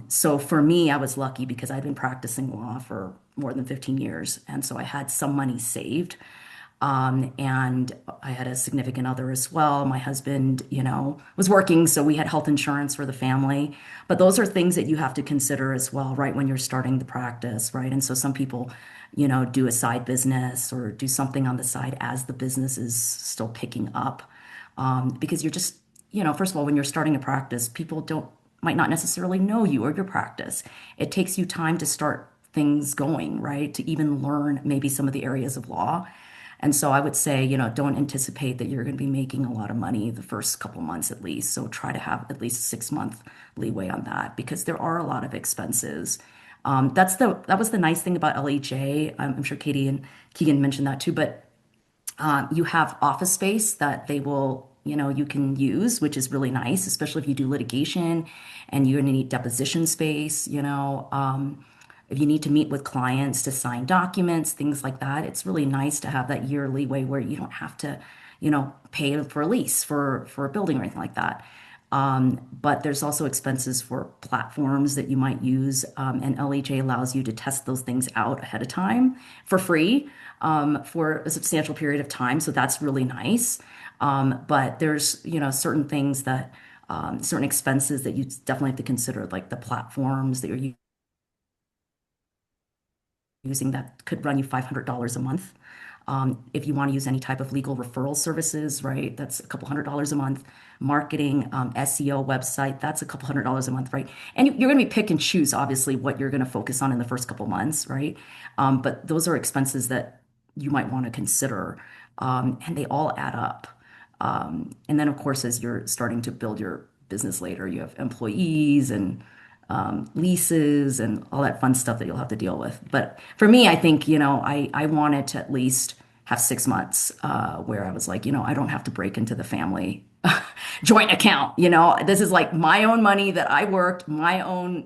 So for me, I was lucky because I'd been practicing law for more than 15 years. And so I had some money saved. And I had a significant other as well. My husband, was working, so we had health insurance for the family. But those are things that you have to consider as well, right, when you're starting the practice, right? And so some people, do a side business or do something on the side as the business is still picking up. Because you're just, first of all, when you're starting a practice, people don't might not necessarily know you or your practice. It takes you time to start things going, right? To even learn maybe some of the areas of law. And so I would say, don't anticipate that you're going to be making a lot of money the first couple months at least. So try to have at least 6 month leeway on that because there are a lot of expenses. That was the nice thing about LHA. I'm sure Katie and Keegan mentioned that too, but you have office space that they will, you can use, which is really nice, especially if you do litigation and you're going to need deposition space, if you need to meet with clients to sign documents, things like that. It's really nice to have that year leeway where you don't have to, pay for a lease for a building or anything like that. But there's also expenses for platforms that you might use, and LHA allows you to test those things out ahead of time for free for a substantial period of time. So that's really nice. But there's, certain things that, certain expenses that you definitely have to consider, like the platforms that you're using that could run you $500 a month. If you want to use any type of legal referral services, right, that's a couple $100s a month. Marketing, SEO website, that's a couple $100s a month, right? And you're going to be pick and choose, obviously, what you're going to focus on in the first couple months, right? But those are expenses that you might want to consider, and they all add up. And then, of course, as you're starting to build your business later, you have employees and leases and all that fun stuff that you'll have to deal with. But for me, I think, I wanted to at least have 6 months where I was like, I don't have to break into the family joint account. This is like my own money that I worked, my own,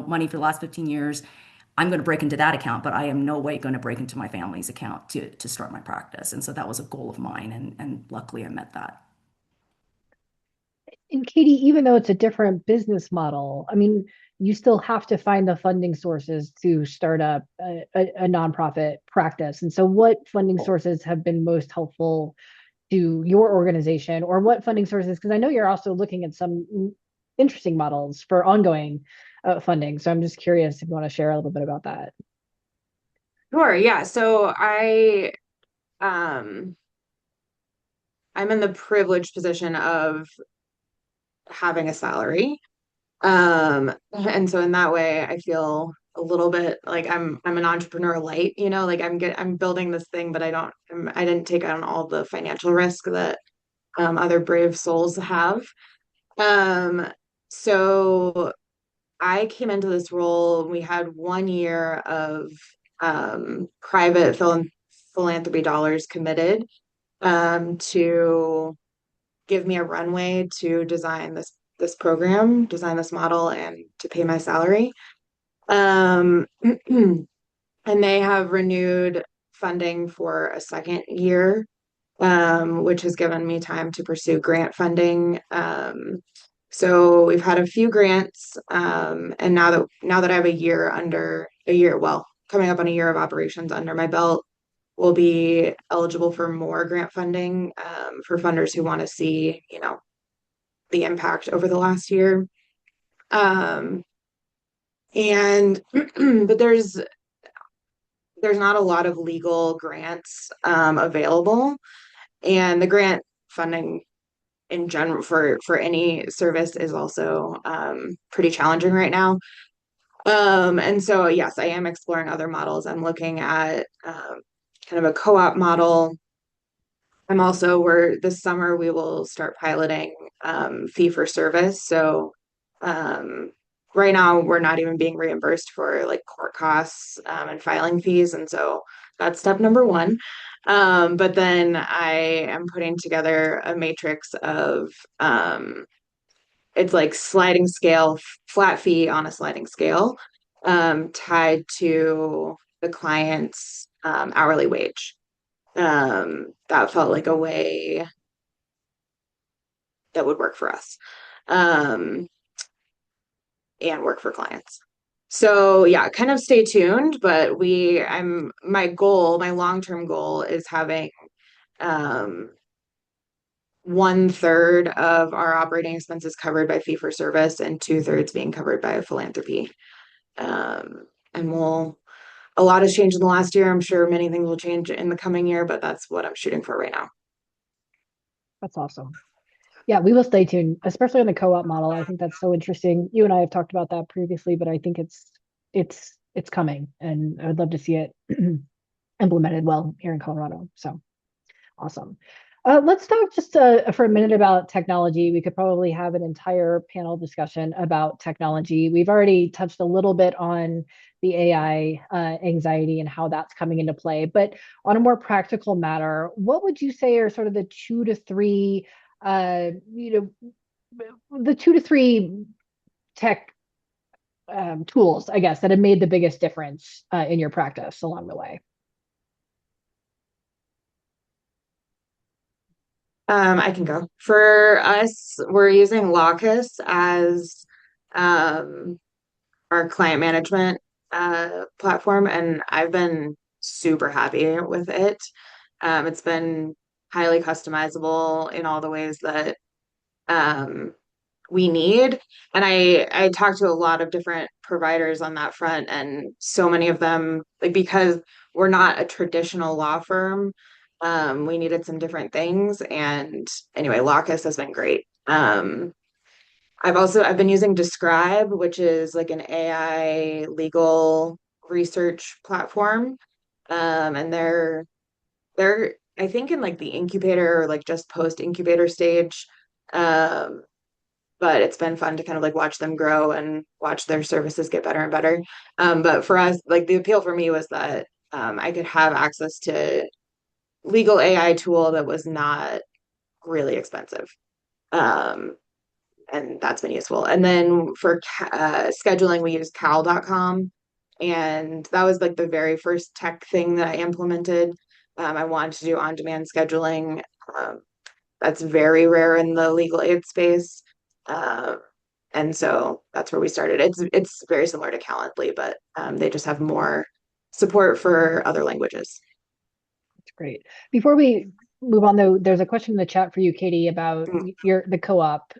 money for the last 15 years. I'm going to break into that account, but I am no way going to break into my family's account to start my practice. And so that was a goal of mine. And luckily I met that. And Katie, even though it's a different business model, I mean, you still have to find the funding sources to start up a nonprofit practice. And so, what funding sources have been most helpful to your organization, or what funding sources? Because I know you're also looking at some interesting models for ongoing funding. So, I'm just curious if you want to share a little bit about that. Sure, yeah. So um I'm in the privileged position of having a salary. And so in that way, I feel a little bit like I'm an entrepreneur light, like I'm building this thing, but I didn't take on all the financial risk that other brave souls have. Um, so I came into this role. We had 1 year of private philanthropy dollars committed to give me a runway to design this program, design this model, and to pay my salary. Um, and they have renewed funding for a second year, which has given me time to pursue grant funding. So we've had a few grants, and now that I have well, coming up on a year of operations under my belt, we'll be eligible for more grant funding for funders who want to see, the impact over the last year. Um, and but there's not a lot of legal grants available, and the grant funding in general for any service is also pretty challenging right now. And so yes, I am exploring other models. I'm looking at kind of a co-op model. We're this summer we will start piloting fee for service. So um, right now we're not even being reimbursed for like court costs and filing fees, and so that's step number one. But then I am putting together a matrix of it's like sliding scale, flat fee on a sliding scale, tied to the client's hourly wage. That felt like a way that would work for us, um, and work for clients. So yeah, kind of stay tuned, but my long-term goal is having um, 1/3 of our operating expenses covered by fee for service and 2/3 being covered by philanthropy. And a lot has changed in the last year. I'm sure many things will change in the coming year, but that's what I'm shooting for right now. That's awesome. Yeah, we will stay tuned, especially on the co-op model. I think that's so interesting. You and I have talked about that previously, but I think it's coming, and I would love to see it implemented well here in Colorado. So awesome. Let's talk just for a minute about technology. We could probably have an entire panel discussion about technology. We've already touched a little bit on the AI anxiety and how that's coming into play. But on a more practical matter, what would you say are sort of the two to three, the 2 to 3 tech tools, I guess, that have made the biggest difference in your practice along the way? I can go. For us, we're using Locus as um, our client management platform, and I've been super happy with it. It's been highly customizable in all the ways that um, we need. And I talked to a lot of different providers on that front, and so many of them, like because we're not a traditional law firm, we needed some different things. And anyway, Locus has been great. I've been using Describe, which is like an AI legal research platform. And they're I think in like the incubator or like just post incubator stage. Um, but it's been fun to kind of like watch them grow and watch their services get better and better. But for us, like the appeal for me was that I could have access to legal AI tool that was not really expensive. And that's been useful. And then for scheduling, we use cal.com. And that was like the very first tech thing that I implemented. I wanted to do on-demand scheduling. Um, that's very rare in the legal aid space. Uh, and so that's where we started. It's very similar to Calendly, but they just have more support for other languages. That's great. Before we move on, though, there's a question in the chat for you, Katie, about Mm. the co-op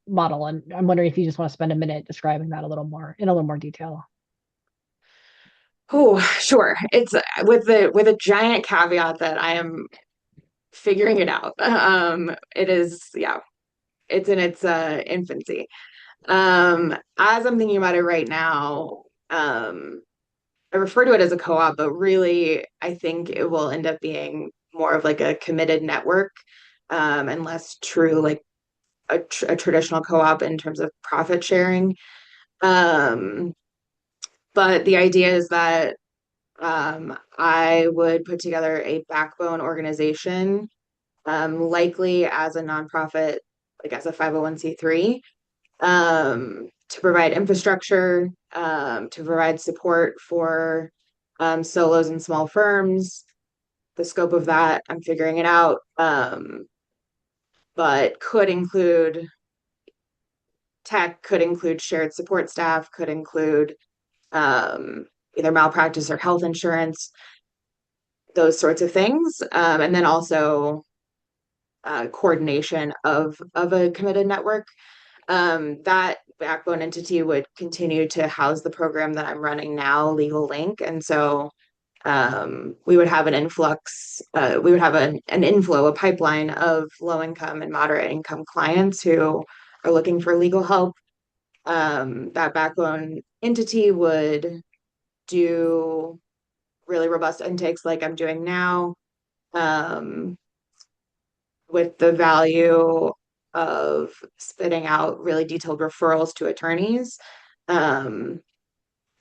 model, and I'm wondering if you just want to spend a minute describing that in a little more detail. Oh, sure. It's with a giant caveat that I am figuring it out. It is, yeah, it's in its infancy. As I'm thinking about it right now, I refer to it as a co-op, but really, I think it will end up being more of like a committed network, and less true like a traditional co-op in terms of profit sharing. Um, but the idea is that I would put together a backbone organization, likely as a nonprofit, like as a 501(c)(3), to provide infrastructure, to provide support for solos and small firms. The scope of that, I'm figuring it out, but could include tech, could include shared support staff, could include either malpractice or health insurance, those sorts of things. And then also coordination of a committed network. That backbone entity would continue to house the program that I'm running now, Legal Link. And so we would have an influx, we would have an inflow, a pipeline of low income and moderate income clients who are looking for legal help. That backbone entity would do really robust intakes like I'm doing now, um, with the value of spitting out really detailed referrals to attorneys. Um,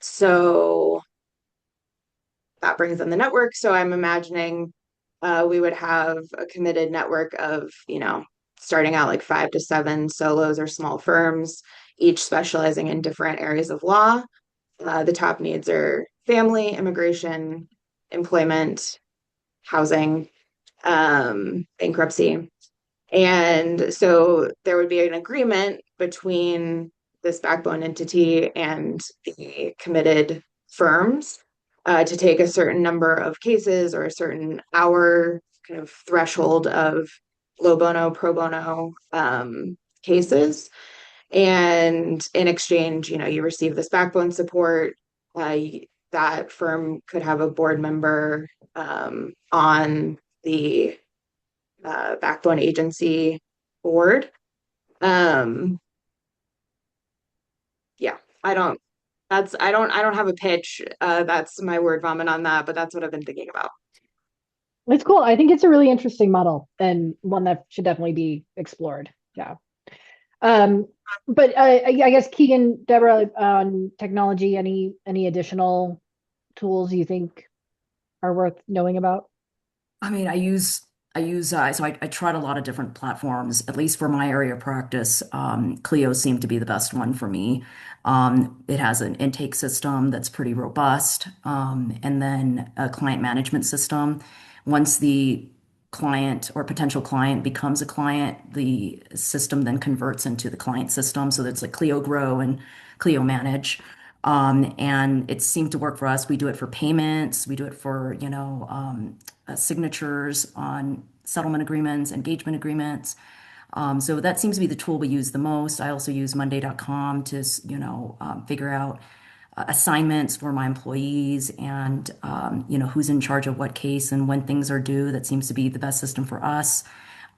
so that brings in the network. So I'm imagining we would have a committed network of, starting out like 5 to 7 solos or small firms, each specializing in different areas of law. The top needs are family, immigration, employment, housing, bankruptcy. And so there would be an agreement between this backbone entity and the committed firms to take a certain number of cases or a certain hour kind of threshold of low bono, pro bono cases. And in exchange, you receive this backbone support. Uh, that firm could have a board member on the backbone agency board. Um, yeah, I don't have a pitch. That's my word vomit on that, but that's what I've been thinking about. It's cool. I think it's a really interesting model and one that should definitely be explored. Yeah. Um, but I guess Keegan, Deborah, on technology, any additional tools you think are worth knowing about? I mean, I tried a lot of different platforms, at least for my area of practice. Clio seemed to be the best one for me. It has an intake system that's pretty robust, and then a client management system. Once the client or potential client becomes a client, the system then converts into the client system. So that's like Clio Grow and Clio Manage. And it seemed to work for us. We do it for payments. We do it for, signatures on settlement agreements, engagement agreements. So that seems to be the tool we use the most. I also use Monday.com to, figure out assignments for my employees and, who's in charge of what case and when things are due. That seems to be the best system for us.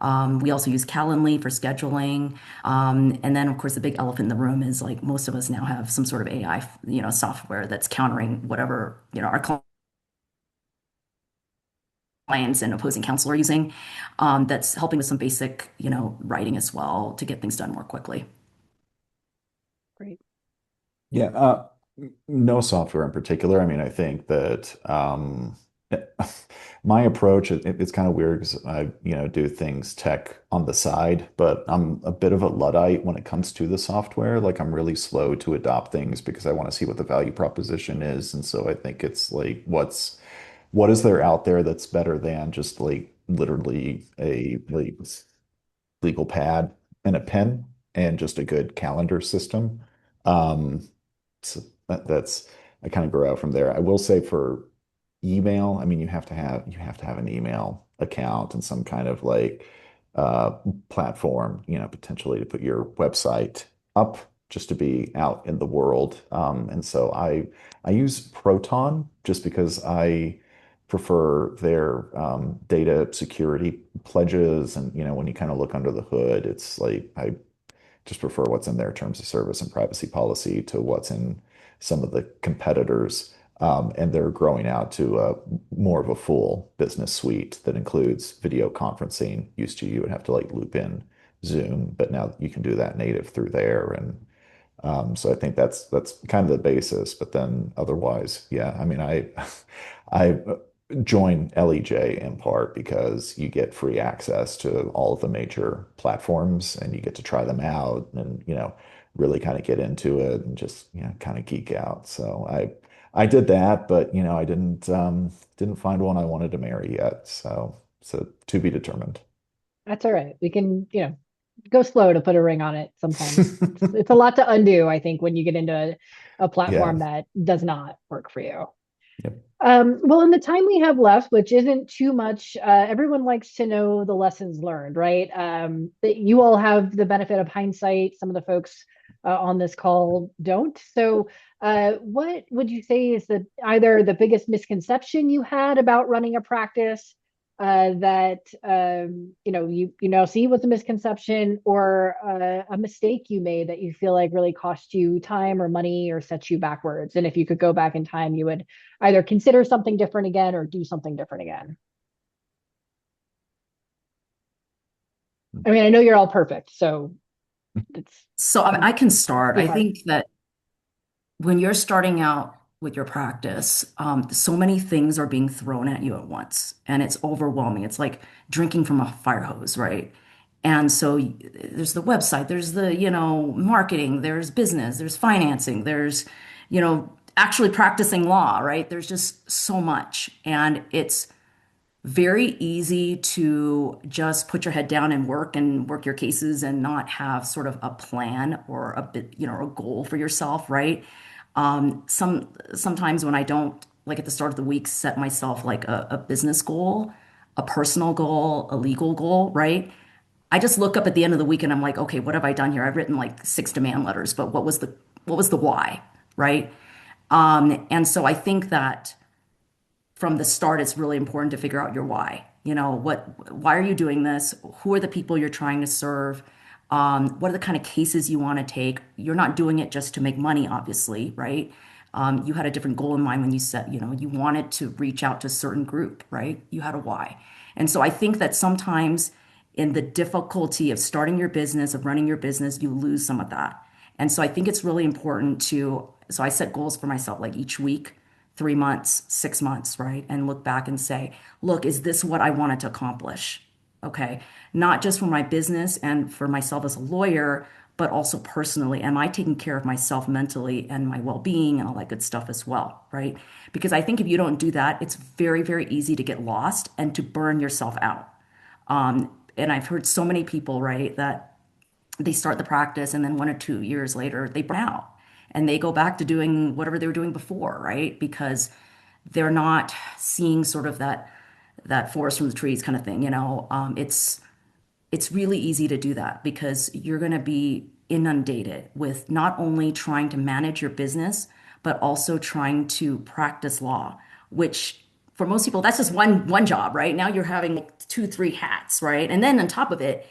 We also use Calendly for scheduling. And then, of course, the big elephant in the room is like most of us now have some sort of AI, software that's countering whatever, our clients and opposing counsel are using. That's helping with some basic, writing as well to get things done more quickly. Great. Yeah, no software in particular. I mean, I think that my approach, it's kind of weird because I, do things tech on the side, but I'm a bit of a Luddite when it comes to the software. Like I'm really slow to adopt things because I want to see what the value proposition is. And so I think it's like, what is there out there that's better than just like literally a like legal pad and a pen and just a good calendar system. So that's I kind of grow out from there. I will say for email, I mean, you have to have an email account and some kind of like uh, platform, potentially to put your website up just to be out in the world. And so I use Proton just because I prefer their data security pledges. And, when you kind of look under the hood, it's like I just prefer what's in their terms of service and privacy policy to what's in some of the competitors. And they're growing out to more of a full business suite that includes video conferencing. Used to you would have to like loop in Zoom, but now you can do that native through there. And so I think that's kind of the basis. But then otherwise, yeah, I mean, I join LEJ in part because you get free access to all of the major platforms and you get to try them out and really kind of get into it and just kind of geek out. So I did that, but I didn't find one I wanted to marry yet. So to be determined. That's all right. We can, go slow to put a ring on it sometimes. It's a lot to undo, I think, when you get into a Yeah. platform that does not work for you. Yep. Well, in the time we have left, which isn't too much, everyone likes to know the lessons learned, right? That you all have the benefit of hindsight. Some of the folks on this call don't. So, what would you say is either the biggest misconception you had about running a practice that you now see was a misconception, or a mistake you made that you feel like really cost you time or money or set you backwards? And if you could go back in time, you would either consider something different again or do something different again. I mean, I know you're all perfect, so it's So I can start. too I hard. think that when you're starting out with your practice, so many things are being thrown at you at once, and it's overwhelming. It's like drinking from a fire hose, right? And so there's the website, there's the, marketing, there's business, there's financing, there's, actually practicing law, right? There's just so much. And it's very easy to just put your head down and work your cases and not have sort of a plan or a bit, a goal for yourself, right? Sometimes when I don't, like at the start of the week, set myself like a business goal, a personal goal, a legal goal, right? I just look up at the end of the week and I'm like, okay, what have I done here? I've written like 6 demand letters, but what was the why, right? And so I think that from the start, it's really important to figure out your why. Why are you doing this? Who are the people you're trying to serve? What are the kind of cases you want to take? You're not doing it just to make money, obviously, right? You had a different goal in mind when you said, you wanted to reach out to a certain group, right? You had a why. And so I think that sometimes in the difficulty of starting your business, of running your business, you lose some of that. And so I think it's really important so I set goals for myself like each week, 3 months, 6 months, right? And look back and say, look, is this what I wanted to accomplish? Okay. Not just for my business and for myself as a lawyer, but also personally. Am I taking care of myself mentally and my well being and all that good stuff as well? Right. Because I think if you don't do that, it's very, very easy to get lost and to burn yourself out. And I've heard so many people, right, that they start the practice and then 1 or 2 years later they burn out and they go back to doing whatever they were doing before, right? Because they're not seeing sort of that forest from the trees kind of thing, it's really easy to do that because you're going to be inundated with not only trying to manage your business, but also trying to practice law, which for most people, that's just one job, right? Now you're having like two, three hats, right? And then on top of it,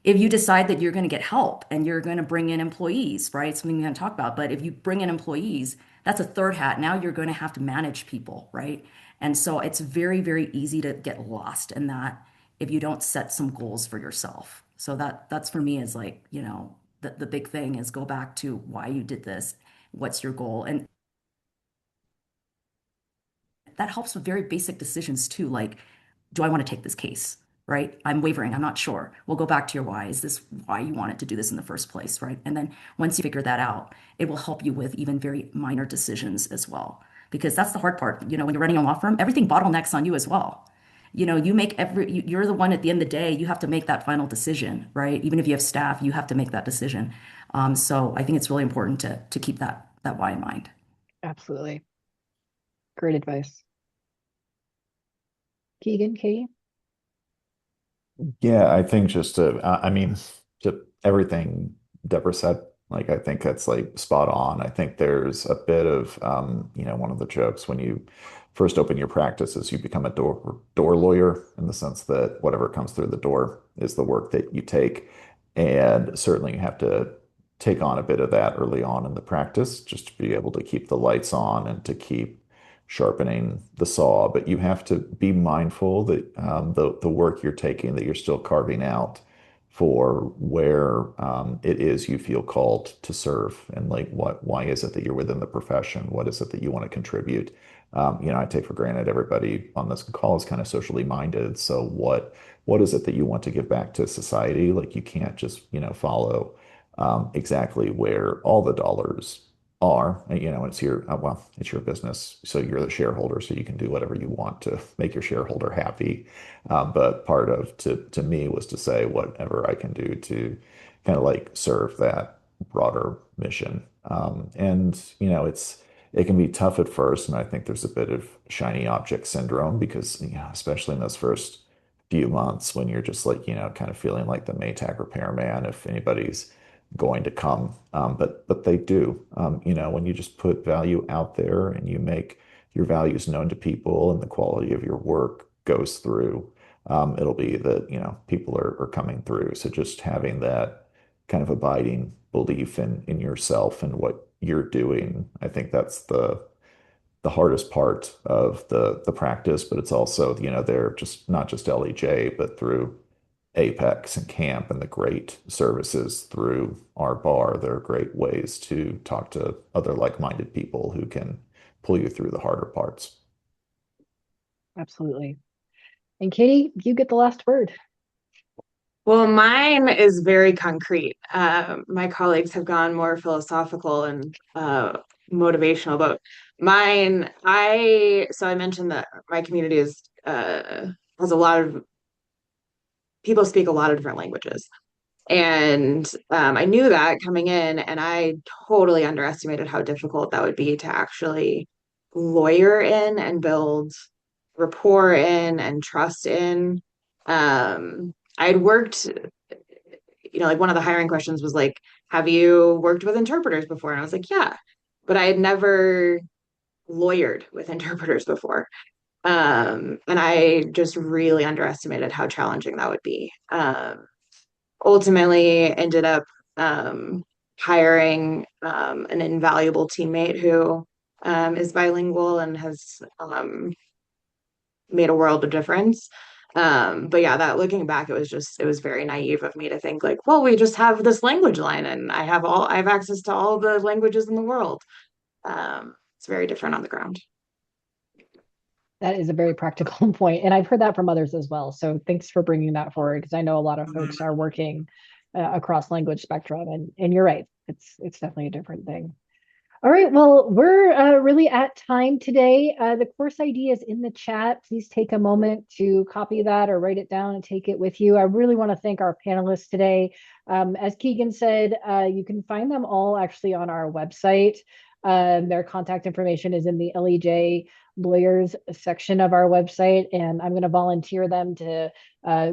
if you decide that you're going to get help and you're going to bring in employees, right? Something we're going to talk about. But if you bring in employees, that's a third hat. Now you're going to have to manage people, right? And so it's very, very easy to get lost in that if you don't set some goals for yourself. So that's for me is like, the big thing is go back to why you did this, what's your goal, and that helps with very basic decisions too. Like do I want to take this case? Right? I'm wavering. I'm not sure. We'll go back to your why. Is this why you wanted to do this in the first place? Right? And then once you figure that out, it will help you with even very minor decisions as well. Because that's the hard part. When you're running a law firm, everything bottlenecks on you as well. You're the one at the end of the day, you have to make that final decision, right? Even if you have staff, you have to make that decision. So I think it's really important to keep that why in mind. Absolutely. Great advice. Keegan, Katie? Yeah, I think I mean, just everything Deborah said, like, I think that's like spot on. I think there's a bit of, one of the jokes when you first open your practice is you become a door lawyer in the sense that whatever comes through the door is the work that you take. And certainly you have to take on a bit of that early on in the practice just to be able to keep the lights on and to keep sharpening the saw, but you have to be mindful that the work you're taking, that you're still carving out for where it is you feel called to serve, and like why is it that you're within the profession? What is it that you want to contribute? I take for granted everybody on this call is kind of socially minded. So what is it that you want to give back to society? Like you can't just follow exactly where all the dollars are. It's your business, so you're the shareholder, so you can do whatever you want to make your shareholder happy. But part of to me was to say whatever I can do to kind of like serve that broader mission. And it can be tough at first, and I think there's a bit of shiny object syndrome because especially in those first few months when you're just like kind of feeling like the Maytag repairman if anybody's going to come. But they do. When you just put value out there and you make your values known to people and the quality of your work goes through, it'll be that, people are coming through. So just having that kind of abiding belief in yourself and what you're doing, I think that's the hardest part of the practice, but it's also, they're just not just LEJ, but through Apex and Camp and the great services through our bar. There are great ways to talk to other like-minded people who can pull you through the harder parts. Absolutely. And Katie, you get the last word. Well, mine is very concrete. My colleagues have gone more philosophical and motivational, but I mentioned that my community has a lot of people speak a lot of different languages. And I knew that coming in, and I totally underestimated how difficult that would be to actually lawyer in and build rapport in and trust in. I'd worked, like one of the hiring questions was like, have you worked with interpreters before? And I was like, yeah, but I had never lawyered with interpreters before. And I just really underestimated how challenging that would be. Ultimately ended up hiring an invaluable teammate who is bilingual and has made a world of difference. But yeah, that looking back, it was very naive of me to think like, well, we just have this language line and I have access to all the languages in the world. It's very different on the ground. That is a very practical point, and I've heard that from others as well. So thanks for bringing that forward because I know a lot of folks are working across language spectrum, and you're right. It's definitely a different thing. All right, well, we're really at time today. The course ID is in the chat. Please take a moment to copy that or write it down and take it with you. I really want to thank our panelists today. As Keegan said, you can find them all actually on our website. Their contact information is in the LEJ lawyers section of our website, and I'm going to volunteer them to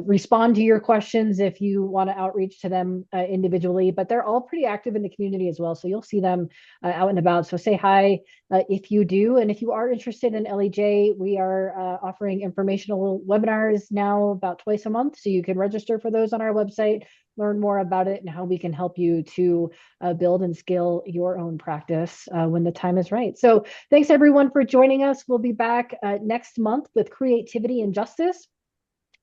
respond to your questions if you want to outreach to them individually, but they're all pretty active in the community as well. So you'll see them out and about. So say hi if you do. And if you are interested in LEJ, we are offering informational webinars now about twice a month. So you can register for those on our website, learn more about it and how we can help you to build and scale your own practice when the time is right. So thanks everyone for joining us. We'll be back next month with creativity and justice,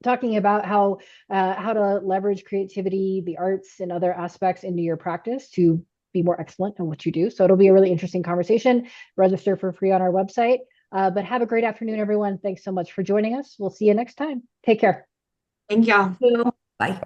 talking about how to leverage creativity, the arts, and other aspects into your practice to be more excellent in what you do. So it'll be a really interesting conversation. Register for free on our website. But have a great afternoon, everyone. Thanks so much for joining us. We'll see you next time. Take care. Thank y'all. Bye.